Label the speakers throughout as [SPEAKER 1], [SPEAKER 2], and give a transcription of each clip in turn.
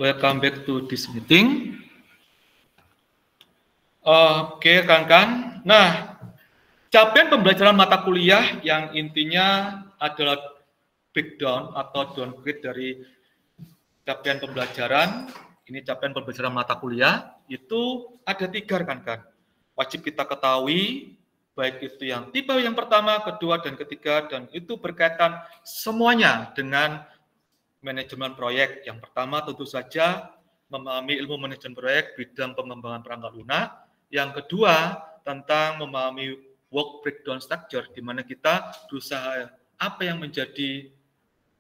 [SPEAKER 1] welcome back to this meeting. Oke, rekan-rekan. Nah, capaian pembelajaran mata kuliah yang intinya adalah breakdown atau downgrade dari capaian pembelajaran. Ini capaian pembelajaran mata kuliah, itu ada 3, rekan-rekan. Wajib kita ketahui, baik itu yang tipe yang pertama, kedua, dan ketiga, dan itu berkaitan semuanya dengan manajemen proyek. Yang pertama tentu saja memahami ilmu manajemen proyek bidang pengembangan perangkat lunak. Yang kedua tentang memahami work breakdown structure, di mana kita berusaha apa yang menjadi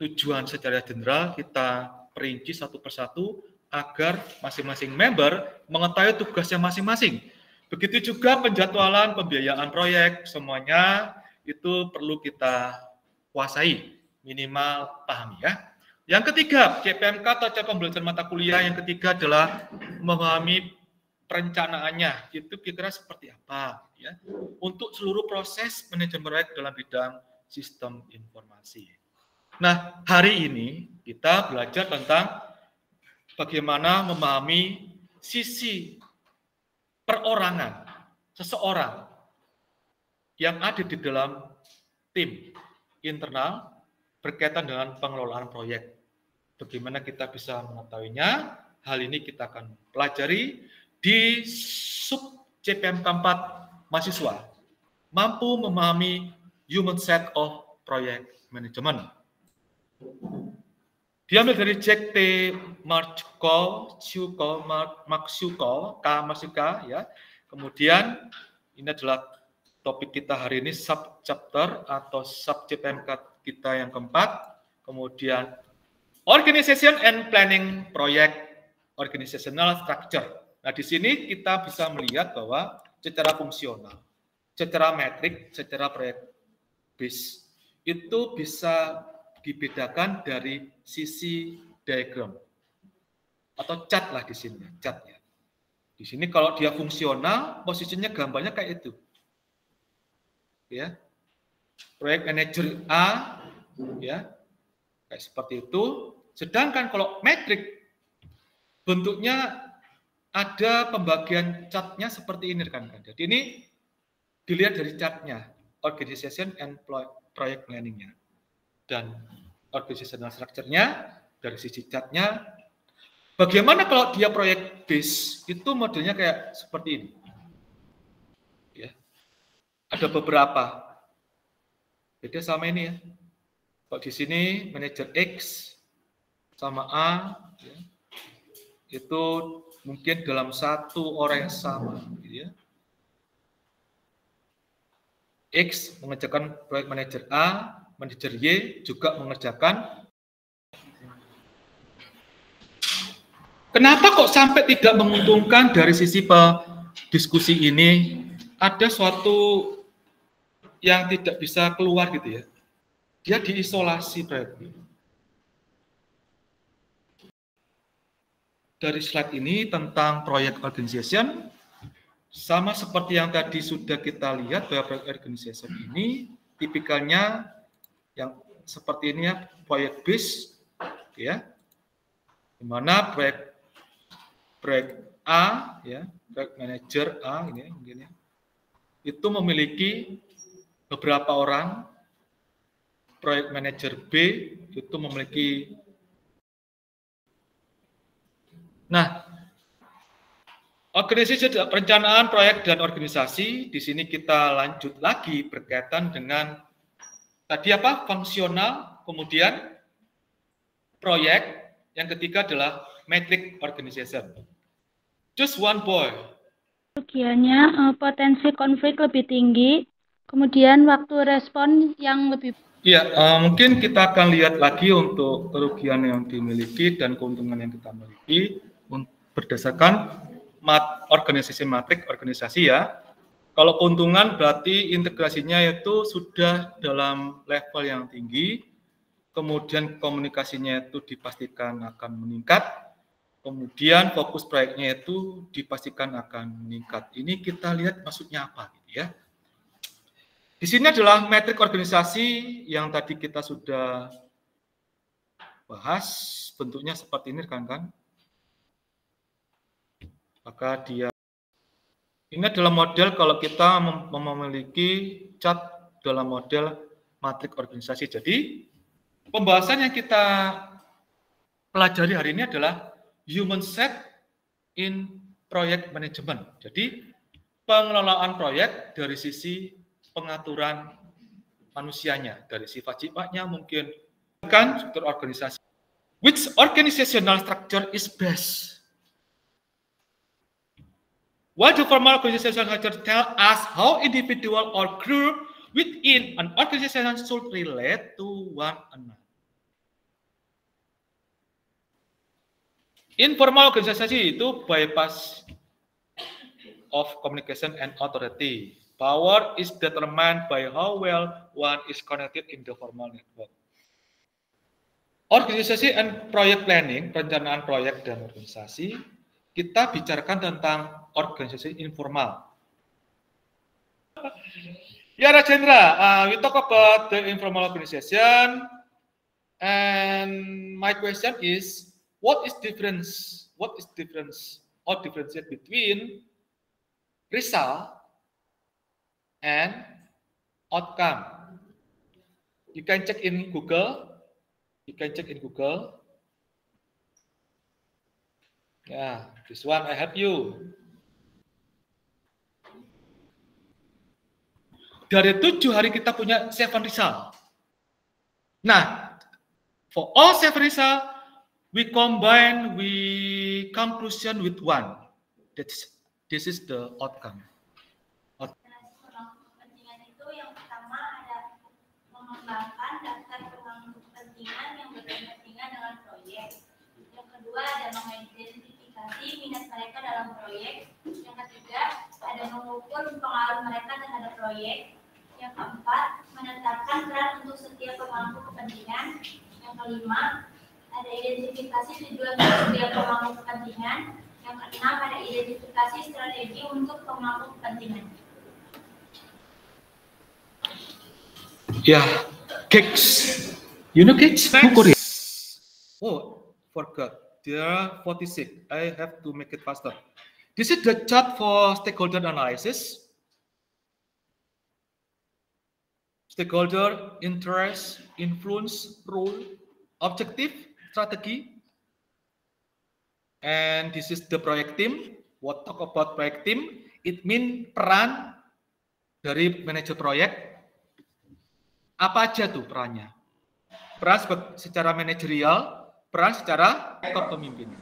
[SPEAKER 1] tujuan secara general kita perinci satu persatu agar masing-masing member mengetahui tugasnya masing-masing. Begitu juga penjadwalan, pembiayaan proyek, semuanya itu perlu kita kuasai, minimal pahami ya. Yang ketiga, CPMK atau capaian pembelajaran mata kuliah yang ketiga adalah memahami perencanaannya, itu kira-kira seperti apa ya, untuk seluruh proses manajemen proyek dalam bidang sistem informasi. Nah, hari ini kita belajar tentang bagaimana memahami sisi perorangan seseorang yang ada di dalam tim internal berkaitan dengan pengelolaan proyek. Bagaimana kita bisa mengetahuinya? Hal ini kita akan pelajari di sub CPMK 4 mahasiswa. Mampu memahami human side of project management. Diambil dari Jack T. Maxwell, ya. Kemudian ini adalah topik kita hari ini, sub chapter atau sub CPMK kita yang keempat. Kemudian Organization and Planning Project Organizational Structure. Nah, di sini kita bisa melihat bahwa secara fungsional, secara metrik, secara proyek base, itu bisa dibedakan dari sisi diagram atau chart lah di sini, chart ya. Di sini kalau dia fungsional, posisinya gambarnya kayak itu. Ya. Proyek manager A ya. Kayak seperti itu. Sedangkan kalau metrik bentuknya ada pembagian chartnya seperti ini rekan-rekan. Jadi ini dilihat dari chartnya, organization and project planning-nya. Dan organizational structure-nya dari sisi chartnya. Bagaimana kalau dia proyek base, itu modelnya kayak seperti ini. Ya. Ada beberapa. Beda sama ini ya. Kalau di sini manajer X sama A, ya, itu mungkin dalam satu orang yang sama. Gitu ya. X mengerjakan proyek manajer A, manajer Y juga mengerjakan. Kenapa kok sampai tidak menguntungkan dari sisi diskusi ini? Ada suatu yang tidak bisa keluar gitu ya. Dia diisolasi proyeknya. Dari slide ini tentang proyek organization, sama seperti yang tadi sudah kita lihat bahwa proyek organization ini tipikalnya yang seperti ini ya, proyek base ya, di mana proyek A ya, proyek manager A ini mungkin ya, itu memiliki beberapa orang, proyek manager B itu memiliki. Nah, organisasi perencanaan proyek dan organisasi, di sini kita lanjut lagi berkaitan dengan tadi apa? Fungsional, kemudian proyek, yang ketiga adalah metric organization. Just one point.
[SPEAKER 2] Kerugiannya potensi konflik lebih tinggi, kemudian waktu respon yang lebih.
[SPEAKER 1] Iya, mungkin kita akan lihat lagi untuk kerugian yang dimiliki dan keuntungan yang kita miliki berdasarkan organisasi matrik organisasi ya. Kalau keuntungan berarti integrasinya itu sudah dalam level yang tinggi, kemudian komunikasinya itu dipastikan akan meningkat, kemudian fokus proyeknya itu dipastikan akan meningkat. Ini kita lihat maksudnya apa gitu ya. Di sini adalah metrik organisasi yang tadi kita sudah bahas, bentuknya seperti ini rekan-rekan. Maka dia ini adalah model kalau kita memiliki chart dalam model matriks organisasi. Jadi pembahasan yang kita pelajari hari ini adalah human set in project management. Jadi pengelolaan proyek dari sisi pengaturan manusianya, dari sifat-sifatnya mungkin kan struktur organisasi. Which organizational structure is best? What the formal organizational structure tell us how individual or group within an organization should relate to one another. Informal organisasi itu bypass of communication and authority. Power is determined by how well one is connected in the formal network. Organisasi and project planning, perencanaan proyek dan organisasi, kita bicarakan tentang organisasi informal. Ya, Rajendra, we talk about the informal organization, and my question is, what is difference or differentiate between result and outcome? You can check in Google. Yeah, this one I help you. Dari 7 hari kita punya 7 result. Nah, for all 7 result, we conclusion with one. This is the outcome.
[SPEAKER 3] Kepentingan itu yang pertama ada mengembangkan daftar pemangku kepentingan yang berkepentingan dengan proyek. Yang kedua ada mengidentifikasi minat mereka dalam proyek. Yang ketiga ada mengukur pengaruh mereka terhadap proyek. Yang keempat menetapkan peran untuk setiap pemangku kepentingan. Yang kelima ada identifikasi tujuan untuk setiap pemangku kepentingan. Yang keenam ada identifikasi strategi untuk pemangku kepentingan.
[SPEAKER 1] Yeah, cakes. You know cakes? Oh, forgot. There are 46. I have to make it faster. This is the chart for stakeholder analysis. Stakeholder, interest, influence, role, objective, strategy. And this is the project team. What talk about project team? It mean peran dari manajer proyek. Apa aja tuh perannya? Peran secara manajerial, peran secara kepemimpinan.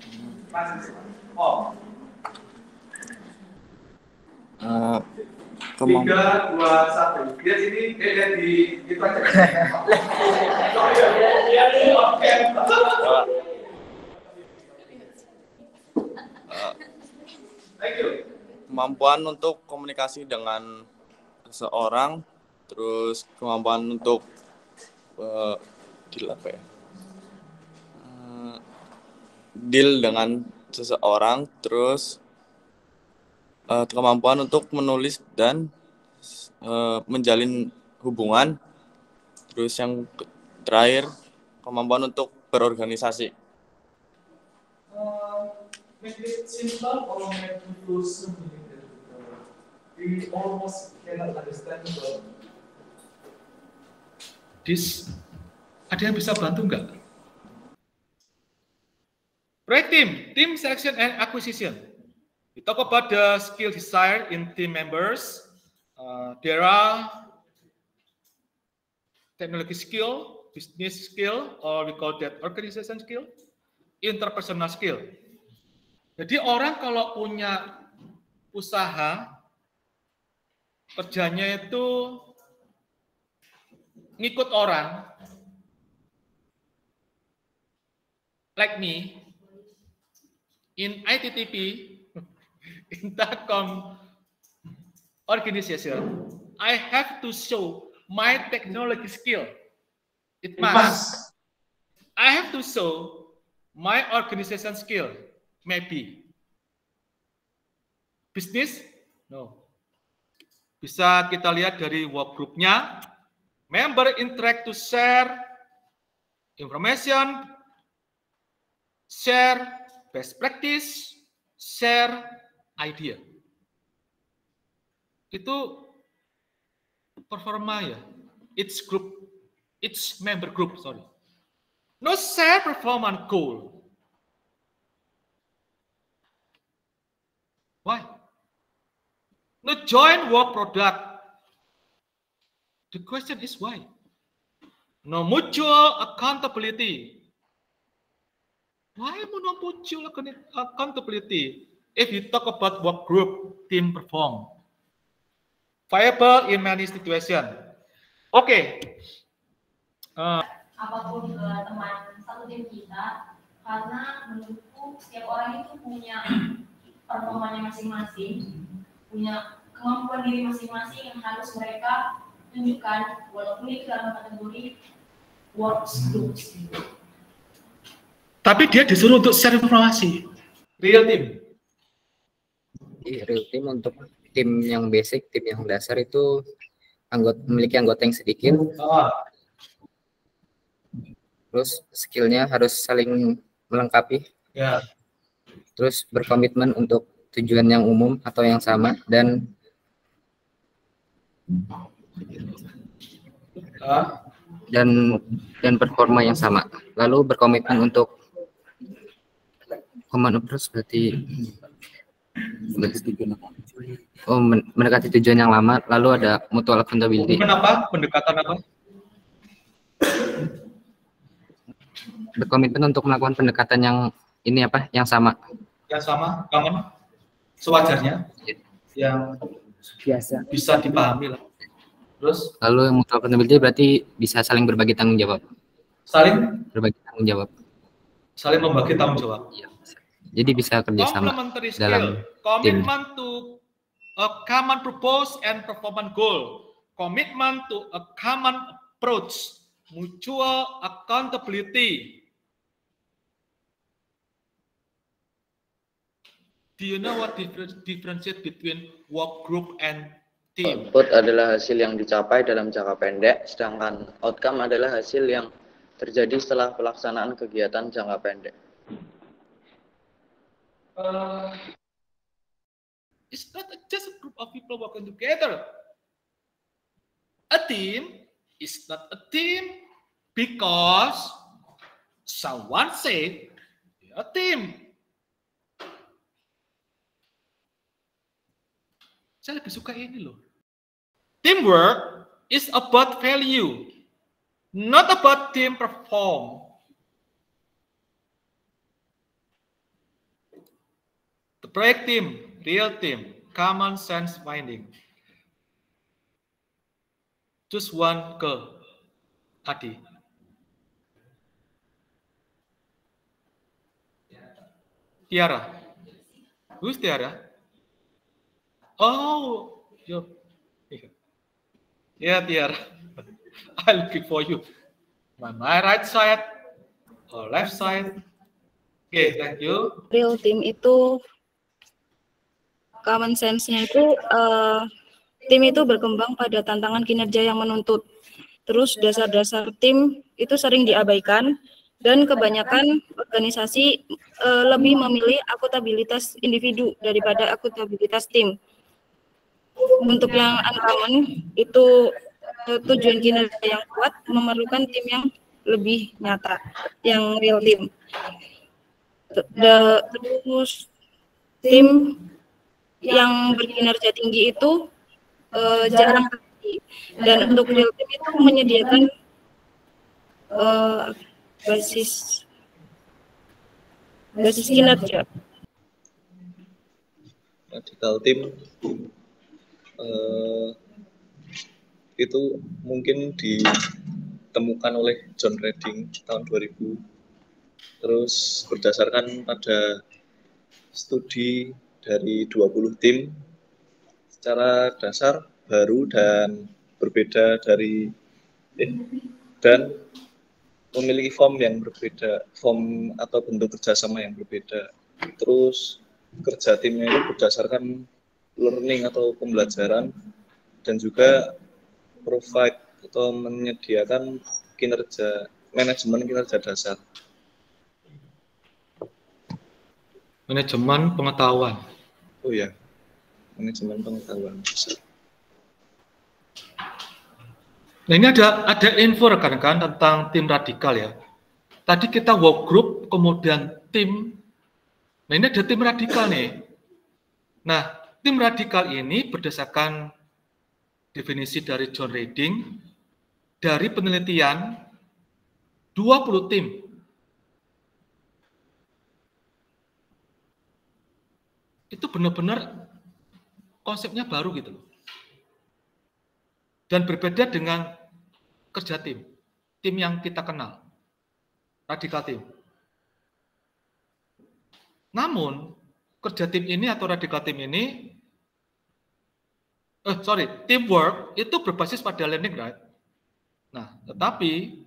[SPEAKER 4] Tiga, dua, satu. Lihat ini, lihat di itu aja.
[SPEAKER 5] Kemampuan untuk komunikasi dengan seseorang, terus kemampuan untuk deal dengan seseorang, terus kemampuan untuk menulis dan menjalin hubungan, terus yang terakhir kemampuan untuk berorganisasi.
[SPEAKER 4] Make it simple or make it too simple. We almost cannot understand
[SPEAKER 1] This, ada yang bisa bantu nggak? Project team selection and acquisition. We talk about the skill desired in team members. There are technology skill, business skill, or we call that organization skill, interpersonal skill. Jadi orang kalau punya usaha, kerjanya itu ngikut orang, like me, in ITTP, in Telkom organization, I have to show my technology skill. It must. I have to show my organization skill. Maybe. Business? No. Bisa kita lihat dari work group-nya. Member interact to share information, share best practice, share idea. Itu performa ya. Each member group, sorry. No share performance goal. Why? No joint work product. The question is why? No mutual accountability. Why no mutual accountability? If you talk about work group, team perform. Viable in many situations. Oke.
[SPEAKER 3] Apapun teman satu tim kita, karena menurutku setiap orang itu punya performanya masing-masing, punya kemampuan diri masing-masing yang harus mereka tunjukkan, walaupun itu dalam kategori works groups.
[SPEAKER 1] Tapi dia disuruh untuk share informasi. Real team.
[SPEAKER 6] Real team untuk tim yang basic, tim yang dasar itu memiliki anggota yang sedikit. Terus skillnya harus saling melengkapi.
[SPEAKER 1] Ya.
[SPEAKER 6] Terus berkomitmen untuk tujuan yang umum atau yang sama dan performa yang sama. Lalu berkomitmen untuk common approach berarti mendekati tujuan yang lama. Lalu ada mutual accountability.
[SPEAKER 1] Kenapa? Pendekatan apa?
[SPEAKER 6] Berkomitmen untuk melakukan pendekatan yang ini apa? Yang sama.
[SPEAKER 1] Yang sama, common, sewajarnya, yang
[SPEAKER 6] biasa
[SPEAKER 1] bisa dipahami lah. Terus?
[SPEAKER 6] Lalu yang mutual accountability berarti bisa saling berbagi tanggung jawab.
[SPEAKER 1] Saling?
[SPEAKER 6] Berbagi tanggung jawab.
[SPEAKER 1] Saling membagi tanggung jawab.
[SPEAKER 6] Ya. Jadi bisa kerjasama dalam
[SPEAKER 1] commitment to a common purpose and performance goal, commitment to a common approach, mutual accountability. Do you know what differentiate between work group and team?
[SPEAKER 7] Output adalah hasil yang dicapai dalam jangka pendek, sedangkan outcome adalah hasil yang terjadi setelah pelaksanaan kegiatan jangka pendek.
[SPEAKER 1] It's not just a group of people working together. A team is not a team because someone said a team. Saya lebih suka ini loh. Teamwork is about value, not about team perform. The project team, real team, common sense finding. Choose one girl. Adi. Tiara. Who's Tiara? Oh, yeah, Tiara. I'm looking for you. My right side or left side? Okay, thank you.
[SPEAKER 8] Real team itu common sense-nya itu tim itu berkembang pada tantangan kinerja yang menuntut. Terus dasar-dasar tim itu sering diabaikan dan kebanyakan organisasi lebih memilih akuntabilitas individu daripada akuntabilitas tim. Untuk yang uncommon itu tujuan kinerja yang kuat memerlukan tim yang lebih nyata, yang real team. Terus tim yang berkinerja tinggi itu jarang terjadi, dan untuk real team itu menyediakan basis kinerja.
[SPEAKER 5] Radical team itu mungkin ditemukan oleh John Redding tahun 2000. Terus berdasarkan pada studi dari 20 tim secara dasar baru dan berbeda dari dan memiliki form yang berbeda, form atau bentuk kerjasama yang berbeda. Terus kerja timnya itu berdasarkan learning atau pembelajaran dan juga provide atau menyediakan manajemen kinerja dasar.
[SPEAKER 1] Manajemen pengetahuan.
[SPEAKER 5] Oh ya, manajemen pengetahuan.
[SPEAKER 1] Nah, ini ada info rekan-rekan tentang tim radikal ya. Tadi kita work group, kemudian tim. Nah, ini ada tim radikal nih. Nah, tim radikal ini berdasarkan definisi dari John Reading, dari penelitian 20 tim. Itu benar-benar konsepnya baru gitu loh. Dan berbeda dengan kerja tim yang kita kenal, radikal tim. Namun, kerja tim ini atau radikal tim ini, teamwork itu berbasis pada learning, right? Nah, tetapi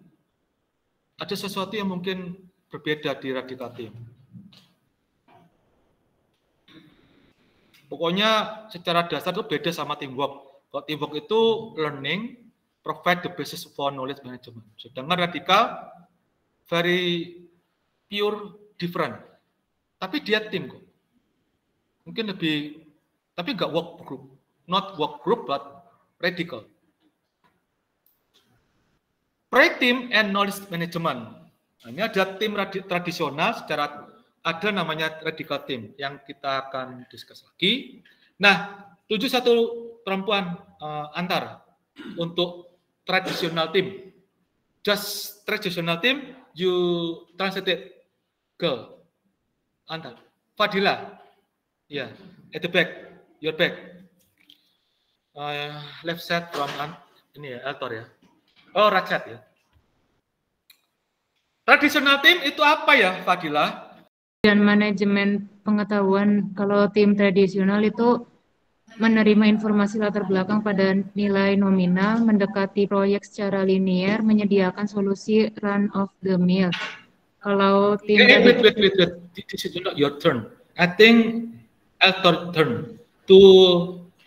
[SPEAKER 1] ada sesuatu yang mungkin berbeda di radikal tim. Pokoknya secara dasar itu beda sama teamwork. Kalau teamwork itu learning, provide the basis for knowledge management. Sedangkan radikal, very pure different. Tapi dia tim kok. Mungkin lebih, tapi nggak work group. Not work group, but radical. Pre-team and knowledge management. Nah, ini ada tim tradisional, secara ada namanya radical team yang kita akan discuss lagi. Nah, 71 perempuan antar untuk traditional team. Just traditional team, you translated girl. Antar. Fadila. Ya, yeah. At the back. Your back. Left side from ini ya, Eltor ya. Oh, right side ya. Traditional team itu apa ya, Fadila?
[SPEAKER 9] Dan manajemen pengetahuan. Kalau tim tradisional itu menerima informasi latar belakang pada nilai nominal, mendekati proyek secara linear, menyediakan solusi run of the mill. Kalau tim
[SPEAKER 1] wait. This is not your turn. I think Eltor turn to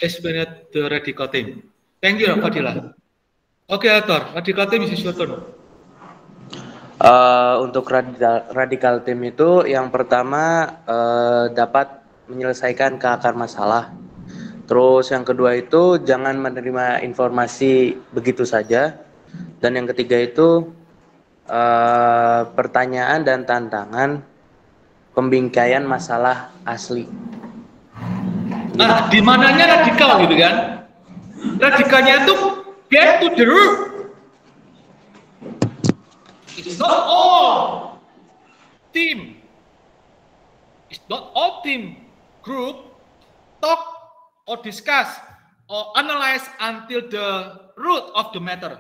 [SPEAKER 1] explain the radical team. Thank you, Fadila. Oke, Eltor, radical team is your turn.
[SPEAKER 10] Untuk radical team itu yang pertama dapat menyelesaikan ke akar masalah. Terus yang kedua itu jangan menerima informasi begitu saja. Dan yang ketiga itu pertanyaan dan tantangan pembingkaian masalah asli.
[SPEAKER 1] Nah, di mananya radikal gitu kan? Radikalnya itu get to the root. It's not all team. It's not all team group talk or discuss or analyze until the root of the matter.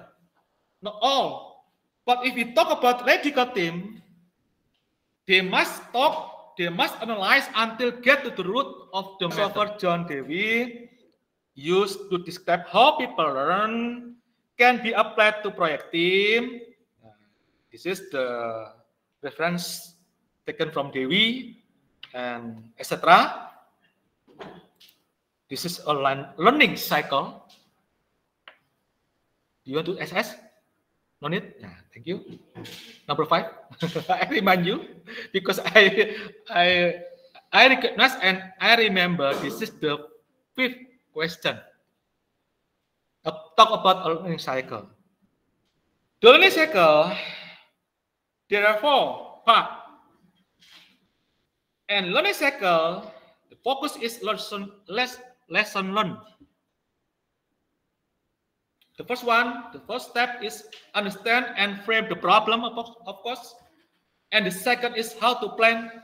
[SPEAKER 1] Not all. But if we talk about radical team, they must talk, they must analyze until get to the root of the matter. John Dewey used to describe how people learn can be applied to project team. This is the reference taken from Dewey and etc. This is a learning cycle. Do you want to SS? No need? Yeah, thank you. Number 5. I remind you because I recognize and I remember this is the 5th question. Talk about a learning cycle. The learning cycle, there are 4 parts. And learning cycle, the focus is lesson learned. The first step is understand and frame the problem, of course. And the second is how to plan.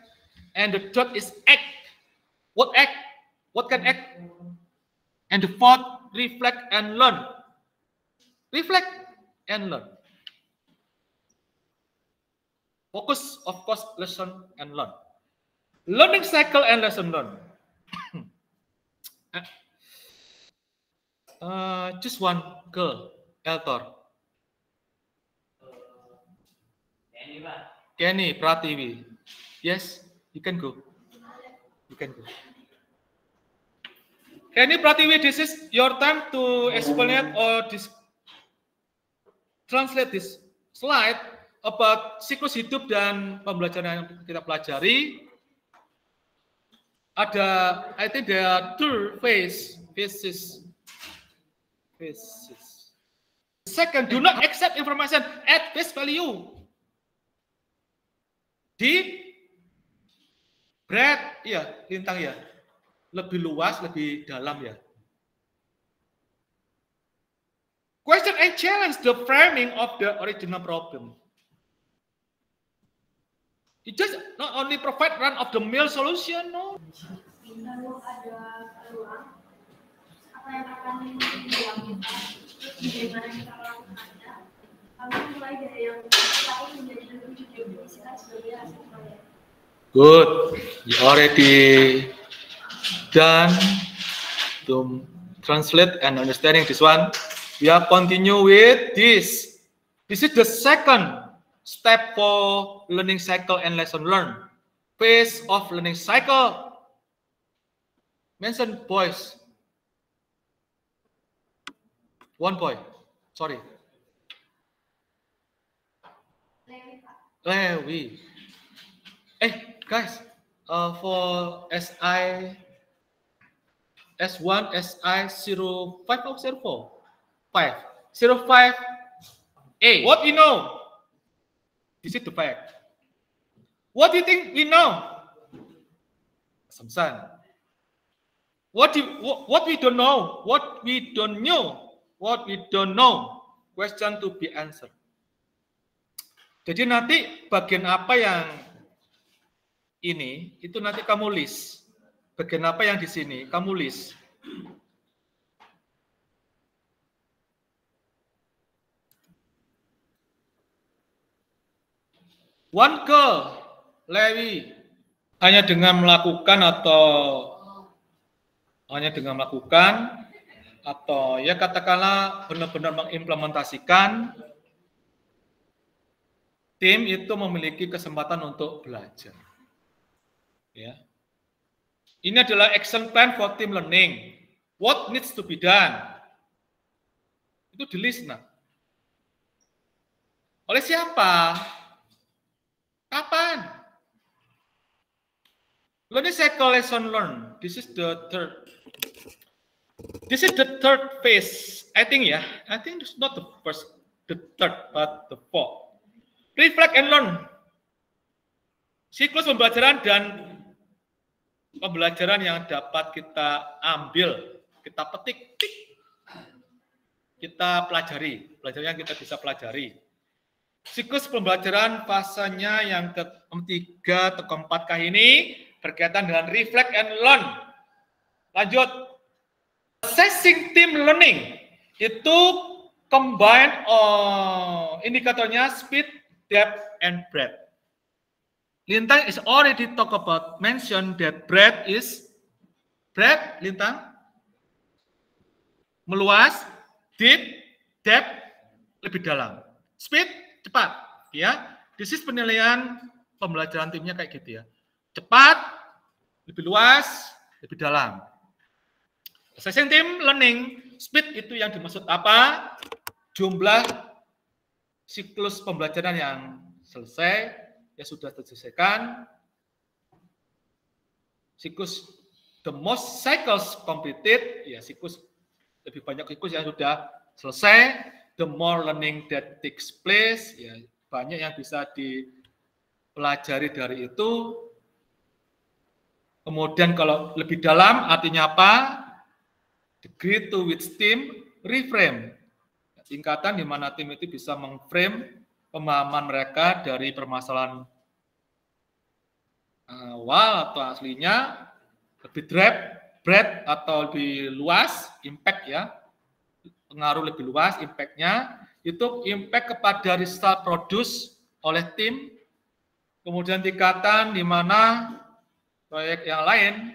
[SPEAKER 1] And the third is act. What act? What can act? And the fourth, reflect and learn. Reflect and learn. Focus, of course, lesson and learn. Learning cycle and lesson learn. Just one girl, Eltor. Kenny Pratiwi. Yes, you can go. You can go. Kenny Pratiwi, this is your time to explain or translate this slide about siklus hidup dan pembelajaran yang kita pelajari. Ada, I think there are two phases. Second, do not accept information at face value. Deep, breadth, ya, lintang ya, lebih luas, lebih dalam ya. Question and challenge the framing of the original problem. It just not only provide run-of-the-mill solution, no.
[SPEAKER 3] Lalu ada peluang, apa yang akan dibuang kita, bagaimana kita melakukannya. Kami mulai dari yang lain menjadi lebih didefinisikan sebagai hasil proyek.
[SPEAKER 1] Good, you already done to translate and understanding this one. We are continue with this. This is the second step for learning cycle and lesson learned. Phase of learning cycle. Mention boys. One boy. Sorry. Lewi. Guys, for SI S1, SI 05 or 04? 05A. What we know? This is the fact. What do you think we know? Assumption. What we don't know? What we don't know? What we don't know? Question to be answered. Jadi nanti bagian apa yang ini, itu nanti kamu list. Bagian apa yang di sini, kamu list. One girl, Lewi, hanya dengan melakukan atau ya katakanlah benar-benar mengimplementasikan, tim itu memiliki kesempatan untuk belajar. Ya. Ini adalah action plan for team learning. What needs to be done? Itu di list, nah. Oleh siapa? Kapan? Learning cycle lesson learned. This is the third phase. I think it's not the first, the third, but the fourth. Reflect and learn. Siklus pembelajaran dan pembelajaran yang dapat kita ambil, kita petik, kita pelajari, pelajaran yang kita bisa pelajari. Siklus pembelajaran fasenya yang ketiga atau keempat ini berkaitan dengan reflect and learn. Lanjut. Assessing team learning itu combine indikatornya speed, depth, and breadth. Lintang is already talk about mention that breadth is Lintang meluas, deep, depth lebih dalam, speed cepat, ya. This is penilaian pembelajaran timnya kayak gitu ya. Cepat, lebih luas, lebih dalam. Assessing team learning, speed itu yang dimaksud apa? Jumlah siklus pembelajaran yang selesai, ya sudah terselesaikan. Siklus, the most cycles completed, ya siklus, lebih banyak siklus yang sudah selesai. The more learning that takes place, ya banyak yang bisa dipelajari dari itu. Kemudian kalau lebih dalam artinya apa? Degree to which team reframe. Tingkatan di mana tim itu bisa mengframe pemahaman mereka dari permasalahan awal atau aslinya, lebih breadth atau lebih luas, impact ya, pengaruh lebih luas, impact-nya, itu impact kepada result produce oleh tim, kemudian tingkatan di mana proyek yang lain,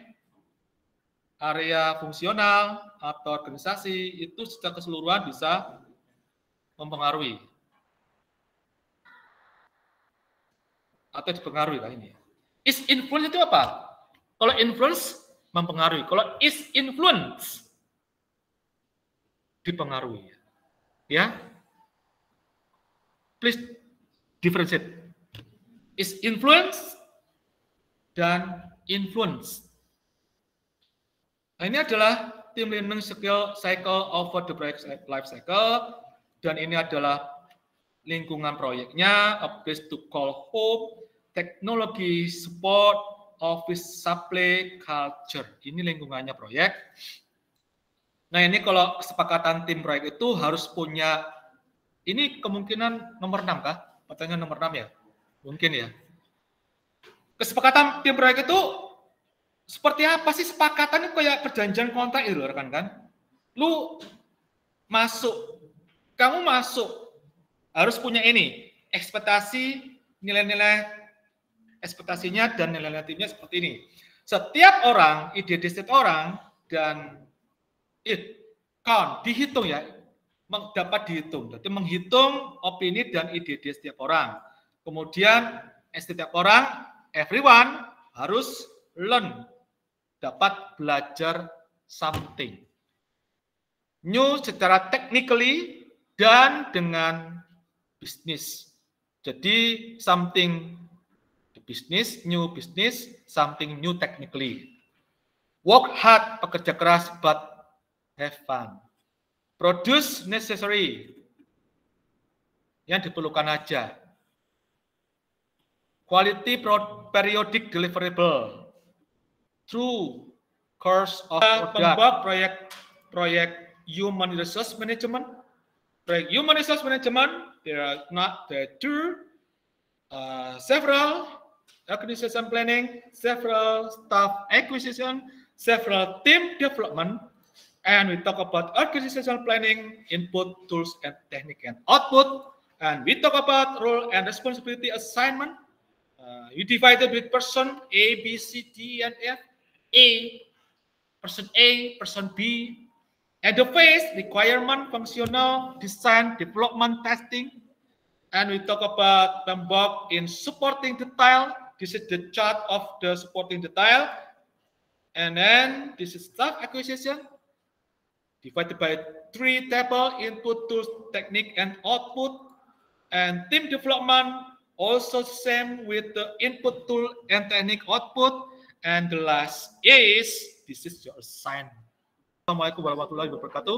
[SPEAKER 1] area fungsional atau organisasi, itu secara keseluruhan bisa mempengaruhi. Atau dipengaruhi lah ini. Is influence itu apa? Kalau influence mempengaruhi, kalau is influence dipengaruhi. Ya. Please differentiate. Is influence dan influence. Nah, ini adalah team learning skill cycle over the project life cycle, dan ini adalah lingkungan proyeknya, a place to call home, teknologi, support, office supply, culture. Ini lingkungannya proyek. Nah, ini kalau kesepakatan tim proyek itu harus punya, ini kemungkinan nomor 6 kah? Pertanyaan nomor 6 ya? Mungkin ya. Kesepakatan tim proyek itu seperti apa sih sepakatannya? Kayak perjanjian kontrak itu rekan kan? Lu masuk, kamu masuk, harus punya ini, ekspektasi, nilai-nilai ekspektasinya dan nilai-nilai timnya seperti ini. Setiap orang, ide setiap orang, dan count, dihitung ya, dapat dihitung. Jadi menghitung opini dan ide setiap orang. Kemudian setiap orang, everyone harus learn, dapat belajar something new secara technically dan dengan bisnis. Jadi something business, new business, something new technically. Work hard, pekerja keras, but have fun. Produce necessary, yang diperlukan aja. Quality periodic deliverable. True course of product. Proyek human resource management. Proyek human resource management, there are several organization planning, several staff acquisition, several team development, and we talk about organizational planning, input, tools, and technique and output, and we talk about role and responsibility assignment. You divided with person A, B, C, D, and F. Person A, person B, and the phase, requirement, functional, design, development, testing. And we talk about PMBOK in supporting detail. This is the chart of the supporting detail. And then this is staff acquisition, divided by 3 table, input, tools, technique, and output. And team development, also same with the input, tool, and technique output. And the last is, this is your assignment. Assalamualaikum warahmatullahi wabarakatuh.